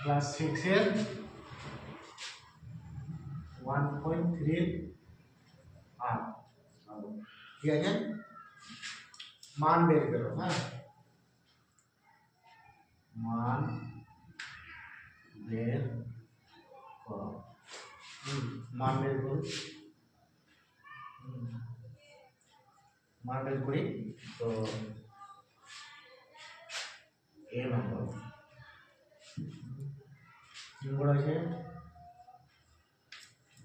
Class 6 এর 1.3 আর ঠিক আছে, মান বের করো। হ্যাঁ, মান বের করো। মান বের করো, মান বের করি। তো এ নম্বর নম্বর আছে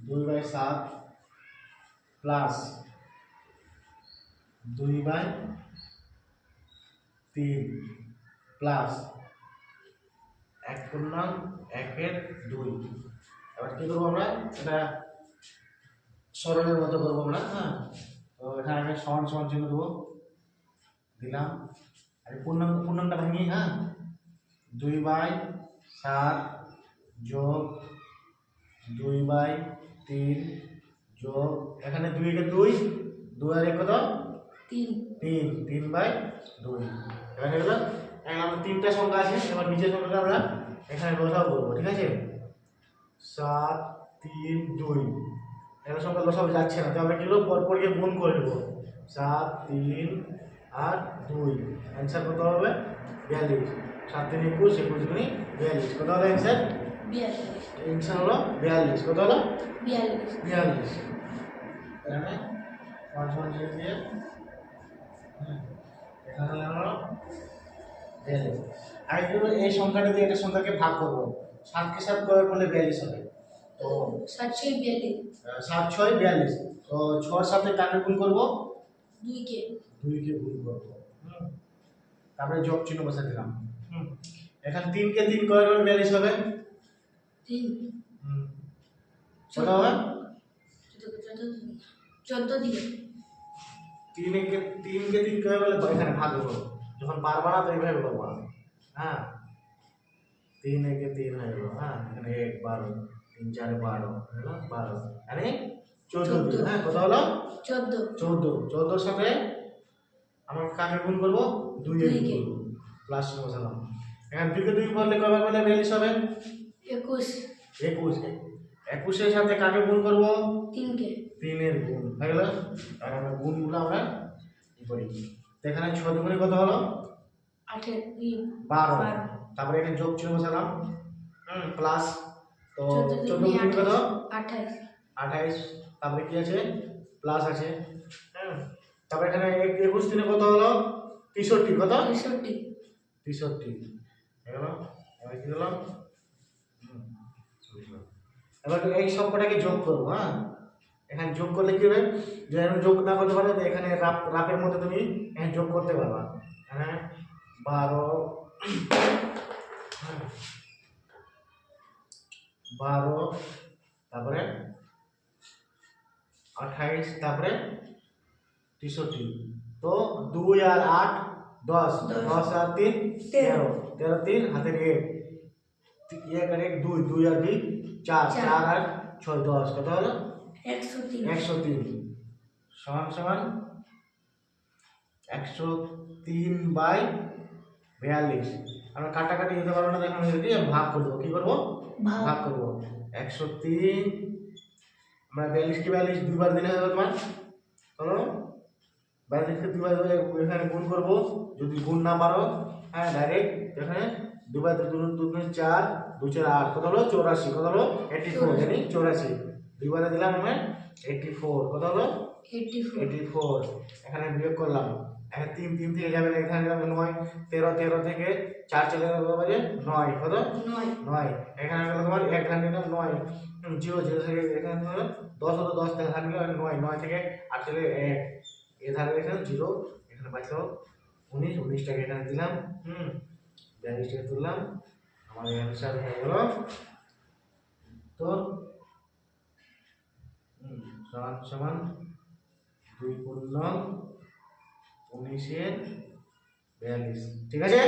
2/7 প্লাস 2/3 প্লাস 1/1/2। এবার কি করবো আমরা, এটা সরলের মতো করবো আমরা। হ্যাঁ, তো এখানে আগে সমান সমান চিহ্ন দেবো, দিলাম। আর পূর্ণাংশটা ভাঙি। হ্যাঁ, 2/7 যোগ 2/3 যোগ এখানে 2 কে 2, 2 আর 1 কত 3, 3/2। এখানে হলো আমার তিনটা সংখ্যা আছে। এবার নিচের সংখ্যাটা আমরা এখানে লসাগু করবো। ঠিক আছে, 7 3 2 এখানে সংখ্যা লসাগু যাচ্ছে না, তো আমরা কি করবো, পরপর গিয়ে গুণ করে নেবো। 7 3 আর 2, অ্যান্সার কত হবে 42। 7 3 21, 21 2 42। কত হলো অ্যান্সার? 42। অ্যান্সার হলো 42। কত হলো? 42। এখানে 1 দিয়ে এখানে হলো 42। আর এগুলো এই সংখ্যাটা দিয়ে একটা সংখ্যাকে ভাগ করব। 7 কে 7 প্রয়োগ করলে 42 হবে। তো 7 6 42। 7 6 42। তো 6 এর সাথে কাকে গুণ করব? 2 কে গুণ করব। তারপরে যোগ চিহ্ন বসা দিলাম। এখানে 3 কে 3 প্রয়োগ করলে 42 হবে। 3 কত হবে? 14 দিয়ে 3 কে 3 প্রয়োগ করলে এখানে ভাগ করব। যখন পারবা না তো এইভাবে করব। হ্যাঁ, 3 কে 3 হয়ে গেল। হ্যাঁ, এখানে 1 12 3 4 12 হলো 12, মানে 14। হ্যাঁ, কত হলো? 14 এর সাথে আমরা কাকে গুণ করব? 2 এর গুণ করব। প্লাস বসালাম। এখানে 2 কে 2 করলে কয়বার করলে 42 হবে? 21 এর সাথে কাকে গুণ করব? 3 কে 3 এর গুণ হয়ে গেল। আর আমরা গুণগুলো আমরা কি করি, তো এখানে 6 দুগুণে কত হলো? 8 12। তারপরে এখানে যোগ চিহ্ন বসালাম। প্লাস, তো 14 গুণ কত? 28। তারপরে কি আছে? প্লাস আছে। তারপরে এখানে 21 দিনে কত হলো? 63। কত? 63 এগুলো। এবার কি দিলাম? এবার এই সবকটাকে যোগ করব। হ্যাঁ, এখানে যোগ করলে কি হবে, যদি আমি যোগ না করতে পারো তো এখানে রাফের মধ্যে তুমি এখানে যোগ করতে পারবা। হ্যাঁ, 12 তারপরে 28, তারপরে 63। তো 2 আর 8 10, 10 আর 3 13, 13 3 হাতের 1 আর 1 2, 2 আর 2 4, 4 আর 6 10। কত হলো? 103 সমান সমান 103/42। আমরা কাটাকাটি দিতে পারবো না, এখানে যদি ভাগ করব। কি করব? ভাগ করব। 103 আমরা 42 কে 42 দুইবার দিলে হবে তোমার। চলো 42 কে দুইবার দিলে এখানে গুণ করব। যদি গুণ না পারো, হ্যাঁ, ডাইরেক্ট এখানে 2 বার 2 2 4 2 4 8। কত হলো? 84। কত হলো? 84, জানি 84। দুইবারে দিলাম আমরা 84। কত হলো? 84। এখানে বিয়োগ করলাম। এখানে 3 3 থেকে যাবে না, এখানে যাবে 9। 13 13 থেকে 4 চলে গেল, কত বাজে? 9। কত? 9। এখানে গেল তোমার 1 ঘাট নিলাম 9। 0 0 থেকে এখানে হলো 10 হলো, 10 থেকে ঘাট নিলাম 9। 9 থেকে 8 চলে 1। এধারে এখানে 0, এখানে বাঁচলো 19। 19 টাকে এখানে দিলাম। 42 টাকে তুললাম। আমাদের অ্যানসার হয়ে গেল তো সমান সমান 2 পূর্ণ 19 এর 42। ঠিক আছে?